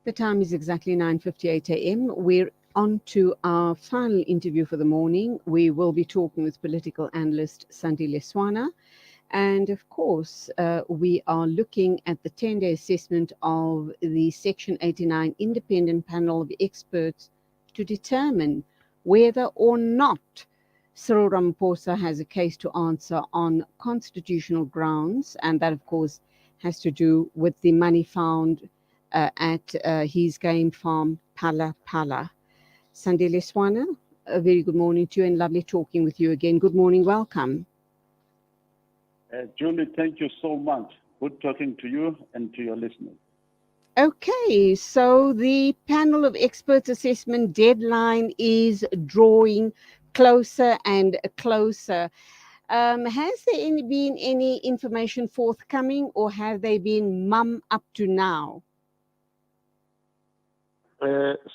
The time is exactly 9:58 a.m. We're on to our final interview for the morning. We will be talking with political analyst Sandile Swana. And of course, we are looking at the 10-day assessment of the Section 89 independent panel of experts to determine whether or not Cyril Ramaphosa has a case to answer on constitutional grounds. And that, of course, has to do with the money found at his game farm, Pala Pala. Sandile Swana, a very good morning to you and lovely talking with you again. Good morning, welcome. Julie, thank you so much. Good talking to you and to your listeners. Okay, so the panel of experts assessment deadline is drawing closer and closer. Has there been any information forthcoming, or have they been mum up to now?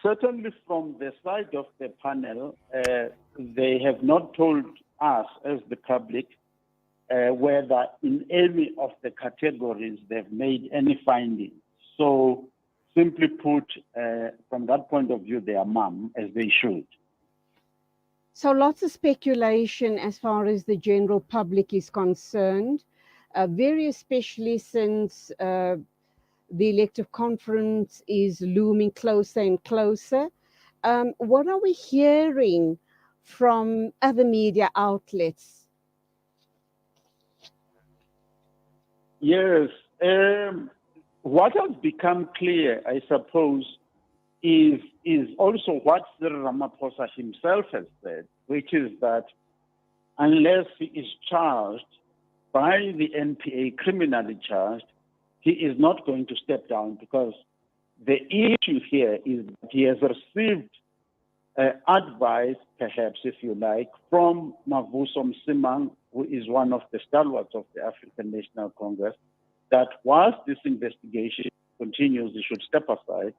Certainly from the side of the panel, they have not told us as the public whether in any of the categories they've made any findings. So simply put, from that point of view, they are mum, as they should. So lots of speculation as far as the general public is concerned, very especially since the elective conference is looming closer and closer. What are we hearing from other media outlets? Yes. What has become clear, I suppose, is also what Cyril Ramaphosa himself has said, which is that unless he is charged by the NPA, criminally charged, he is not going to step down, because the issue here is that he has received advice, perhaps, if you like, from Mavuso Msimang, who is one of the stalwarts of the African National Congress, that whilst this investigation continues, he should step aside.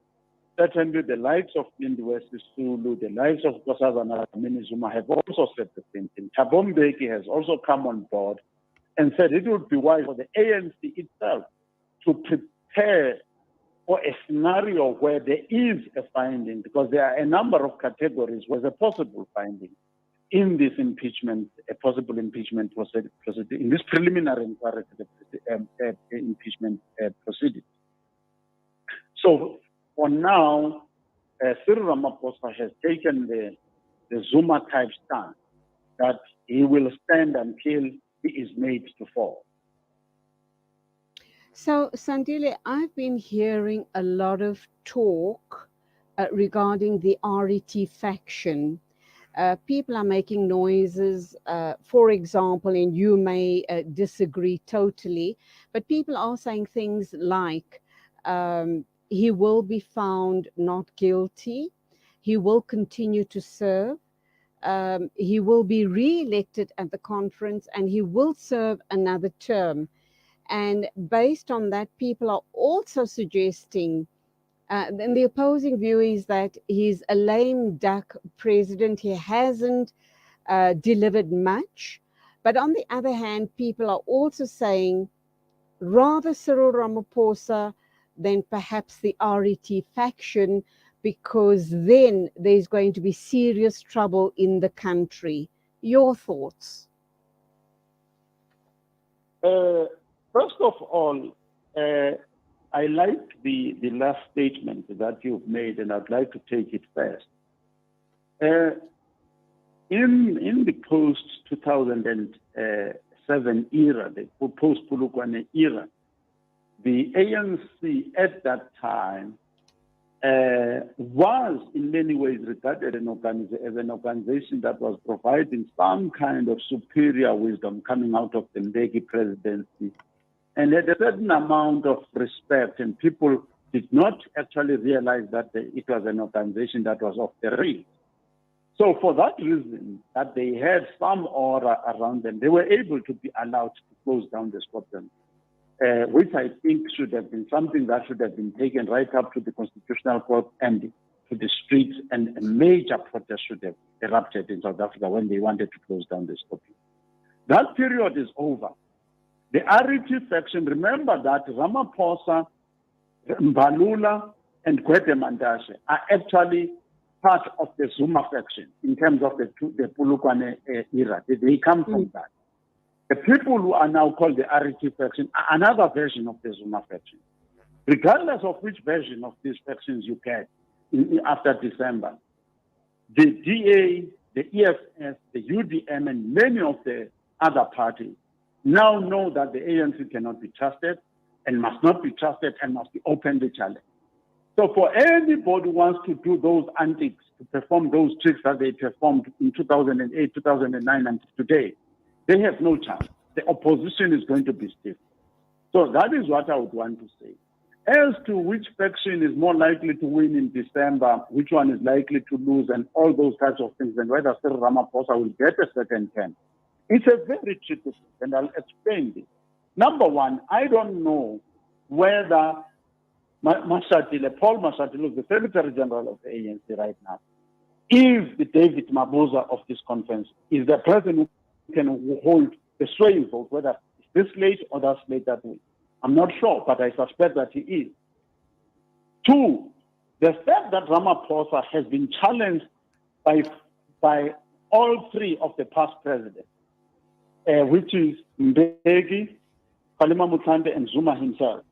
Certainly the likes of Lindiwe Sisulu, the likes of Nkosazana Dlamini-Zuma have also said the same thing. Thabo Mbeki has also come on board and said it would be wise for the ANC itself to prepare for a scenario where there is a finding, because there are a number of categories where there's a possible finding in this impeachment, a possible impeachment proceeding, in this preliminary inquiry to the impeachment proceeding. So for now, Cyril Ramaphosa has taken the Zuma-type stand that he will stand until he is made to fall. So, Sandile, I've been hearing a lot of talk regarding the RET faction. People are making noises, for example, and you may disagree totally, but people are saying things like he will be found not guilty, he will continue to serve, he will be re-elected at the conference, and he will serve another term. And based on that, people are also suggesting, and the opposing view is that he's a lame duck president. He hasn't delivered much. But on the other hand, people are also saying rather Cyril Ramaphosa than perhaps the RET faction, because then there's going to be serious trouble in the country. Your thoughts? First of all, I like the last statement that you've made, and I'd like to take it first. In the post-2007 era, the post-Polokwane era, the ANC at that time was in many ways regarded as an organization that was providing some kind of superior wisdom coming out of the Mbeki presidency, and had a certain amount of respect, and people did not actually realize that it was an organization that was off the rails. So for that reason, that they had some aura around them, they were able to be allowed to close down the Scotland, which I think should have been something that should have been taken right up to the Constitutional Court and to the streets, and a major protest should have erupted in South Africa when they wanted to close down the Scotland. That period is over. The RET faction, remember that Ramaphosa, Mbalula, and Gwede Mantashe are actually part of the Zuma faction in terms of the Polokwane era. They come from that. The people who are now called the RET faction are another version of the Zuma faction. Regardless of which version of these factions you get after December, the DA, the EFF, the UDM, and many of the other parties now know that the ANC cannot be trusted and must not be trusted and must be openly challenged. So for anybody who wants to do those antics, to perform those tricks that they performed in 2008, 2009, and today, they have no chance. The opposition is going to be stiff. So that is what I would want to say. As to which faction is more likely to win in December, which one is likely to lose, and all those types of things, and whether Cyril Ramaphosa will get a second term, it's a very tricky thing, and I'll explain this. Number one, I don't know whether Paul Mashatile, who's the Secretary General of the ANC right now, is the David Mabuza of this conference, is the person who can hold the swaying vote, whether it's this late or that late that week. I'm not sure, but I suspect that he is. Two, the fact that Ramaphosa has been challenged by all three of the past presidents, which is Mbeki, Kgalema Motlanthe, and Zuma himself,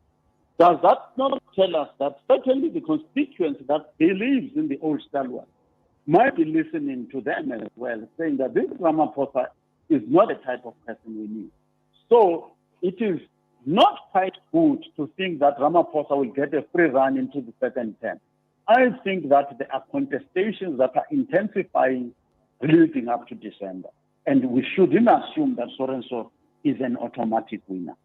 does that not tell us that certainly the constituency that believes in the old style might be listening to them as well, saying that this Ramaphosa is not the type of person we need. So it is not quite good to think that Ramaphosa will get a free run into the second term. I think that there are contestations that are intensifying leading up to December. And we shouldn't assume that Sorenso is an automatic winner.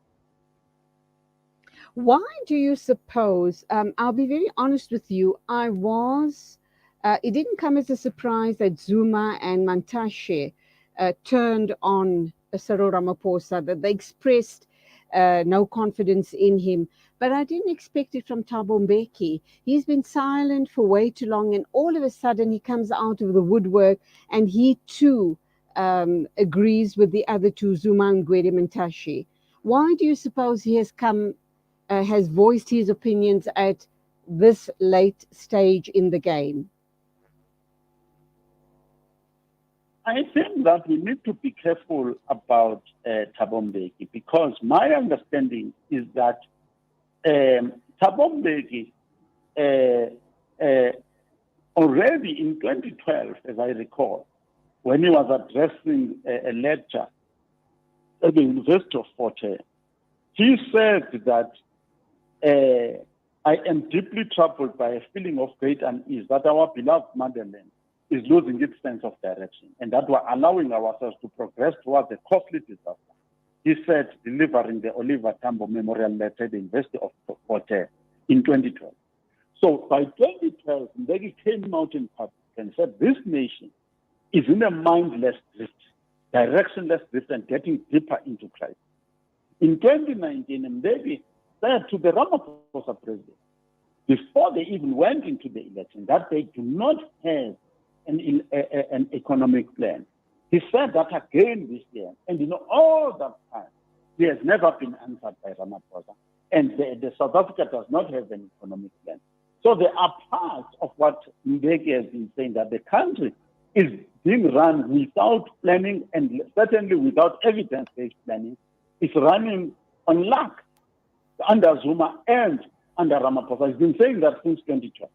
Why do you suppose, I'll be very honest with you, it didn't come as a surprise that Zuma and Mantashe turned on Cyril Ramaphosa, that they expressed no confidence in him. But I didn't expect it from Thabo Mbeki. He's been silent for way too long, and all of a sudden he comes out of the woodwork, and he too agrees with the other two, Zuma and Gwede Mantashe. Why do you suppose he has voiced his opinions at this late stage in the game? I think that we need to be careful about Thabo Mbeki, because my understanding is that Thabo Mbeki already in 2012, as I recall, when he was addressing a lecture at the University of Fort Hare, he said that I am deeply troubled by a feeling of great unease that our beloved motherland is losing its sense of direction, and that we're allowing ourselves to progress towards a costly disaster. He said, delivering the Oliver Tambo Memorial Letter at the University of Fort Hare in 2012. So by 2012, Mbeki came out in public and said, this nation is in a mindless drift, directionless drift, and getting deeper into crisis. In 2019, Mbeki said to the Ramaphosa president, before they even went into the election, that they do not have an economic plan. He said that again this year, and all that time, he has never been answered by Ramaphosa, and the South Africa does not have an economic plan. So there are parts of what Mbeki has been saying, that the country is being run without planning, and certainly without evidence-based planning. It's running on luck under Zuma and under Ramaphosa. He's been saying that since 2012.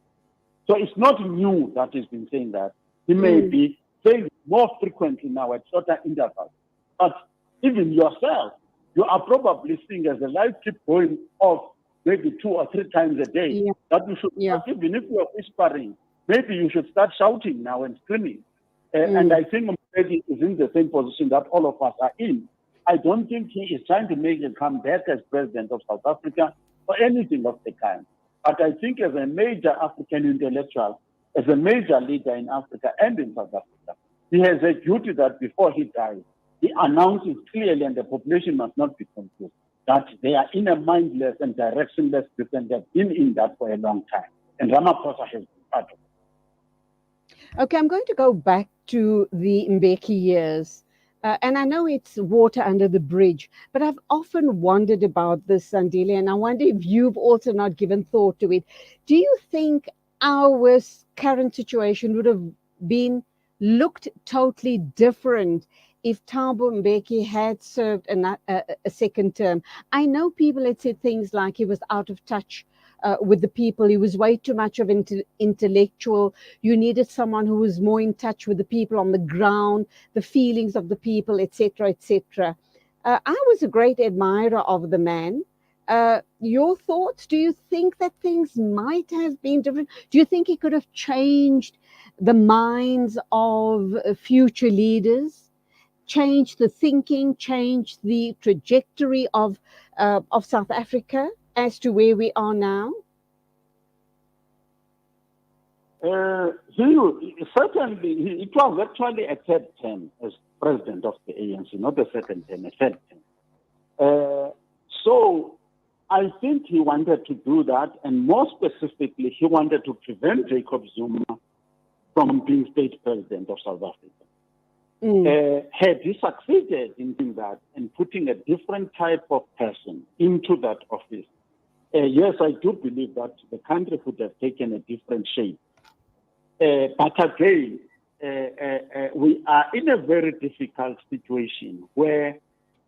So it's not new that he's been saying that. He may be saying more frequently now at shorter intervals. But even yourself, you are probably seeing as the light keep going off maybe 2 or 3 times a day, that you should, even if you are whispering, maybe you should start shouting now and screaming. And I think Mbeki is in the same position that all of us are in. I don't think he is trying to make a comeback as president of South Africa or anything of the kind. But I think as a major African intellectual, as a major leader in Africa and in South Africa, he has a duty that before he dies, he announces clearly, and the population must not be confused, that they are in a mindless and directionless drift, and they've been in that for a long time. And Ramaphosa has been part of it. Okay, I'm going to go back to the Mbeki years. And I know it's water under the bridge, but I've often wondered about this, Sandile, and I wonder if you've also not given thought to it. Do you think our current situation would have been looked totally different if Thabo Mbeki had served a second term? I know people had said things like he was out of touch with the people, he was way too much of an intellectual. You needed someone who was more in touch with the people on the ground, the feelings of the people, etc., etc. I was a great admirer of the man. Your thoughts? Do you think that things might have been different? Do you think he could have changed the minds of future leaders, changed the thinking, changed the trajectory of South Africa as to where we are now? Certainly, it was actually a third term as president of the ANC, not a second term, a third term. So I think he wanted to do that, and more specifically, he wanted to prevent Jacob Zuma from being state president of South Africa. Had he succeeded in doing that and putting a different type of person into that office, yes, I do believe that the country would have taken a different shape. But again, we are in a very difficult situation where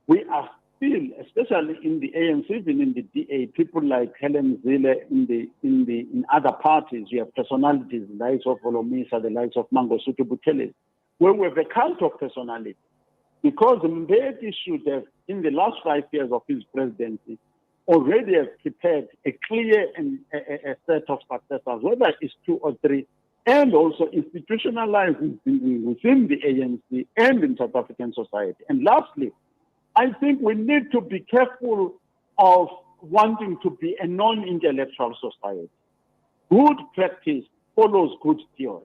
we are still, especially in the ANC, even in the DA, people like Helen Zille in other parties. We have personalities, the likes of Olomisa, the likes of Mangosuthu Buthelezi, where we have a cult of personality. Because Mbeki should have, in the last 5 years of his presidency, already have prepared a clear and a set of successors, whether it's 2 or 3, and also institutionalizing within the ANC and in South African society. And lastly, I think we need to be careful of wanting to be a non-intellectual society. Good practice follows good theory.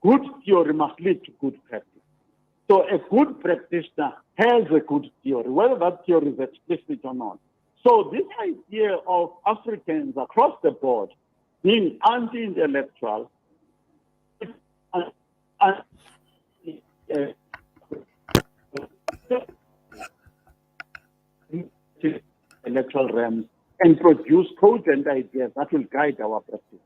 Good theory must lead to good practice. So a good practitioner has a good theory, whether that theory is explicit or not. So this idea of Africans across the board being anti-intellectual electoral realms and produce cogent ideas that will guide our practice.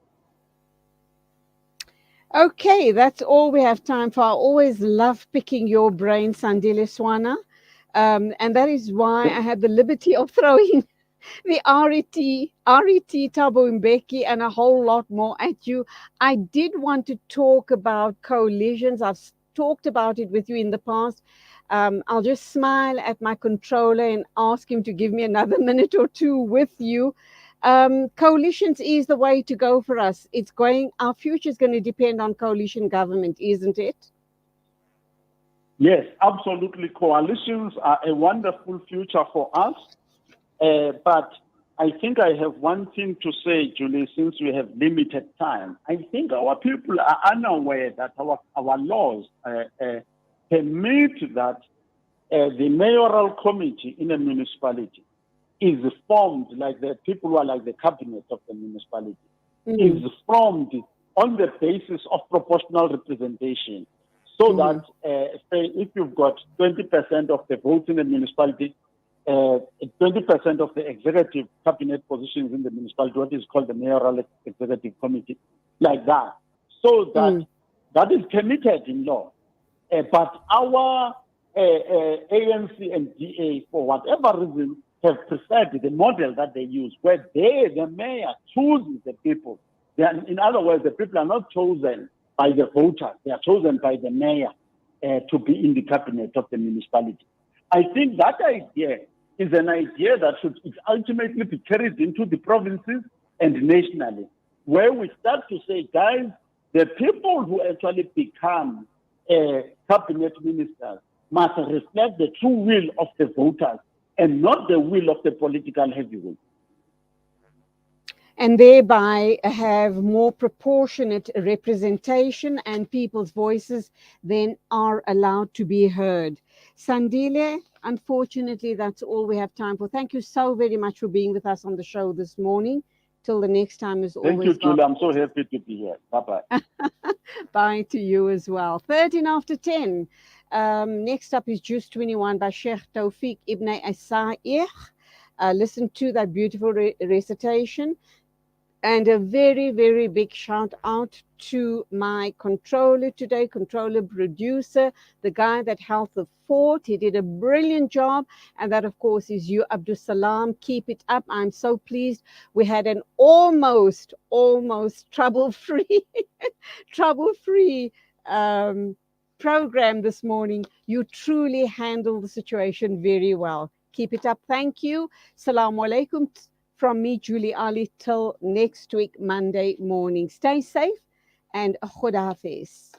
Okay, that's all we have time for. I always love picking your brain, Sandile Swana. And that is why I had the liberty of throwing the RET, Thabo Mbeki, and a whole lot more at you. I did want to talk about coalitions. I've talked about it with you in the past. I'll just smile at my controller and ask him to give me another minute or two with you. Coalitions is the way to go for us. Our future is going to depend on coalition government, isn't it? Yes, absolutely. Coalitions are a wonderful future for us. But I think I have one thing to say, Julie, since we have limited time. I think our people are unaware that our laws permit that the mayoral committee in a municipality is formed, like the people who are like the cabinet of the municipality, is formed on the basis of proportional representation. So that, say, if you've got 20% of the votes in the municipality, 20% of the executive cabinet positions in the municipality, what is called the mayoral executive committee, like that. So that is permitted in law. But our ANC and DA, for whatever reason, have preferred the model that they use, where the mayor, chooses the people. In other words, the people are not chosen by the voters. They are chosen by the mayor to be in the cabinet of the municipality. I think that idea is an idea that should ultimately be carried into the provinces and nationally, where we start to say, guys, the people who actually become cabinet ministers must reflect the true will of the voters and not the will of the political heavyweight. And thereby have more proportionate representation, and people's voices then are allowed to be heard. Sandile, unfortunately, that's all we have time for. Thank you so very much for being with us on the show this morning. Till the next time, as Thank you, always, God. Julie. I'm so happy to be here. Bye-bye. Bye to you as well. 13 after 10. Next up is Juice 21 by Sheikh Tawfiq Ibn Asa'ih. Listen to that beautiful recitation. And a very, very big shout out to my controller today, controller producer, the guy that held the fort. He did a brilliant job. And that, of course, is you, Abdul Salam. Keep it up. I'm so pleased. We had an almost trouble-free, trouble-free program this morning. You truly handled the situation very well. Keep it up. Thank you. Assalamu alaikum. From me, Julie Ali, till next week, Monday morning. Stay safe and Khuda Hafiz.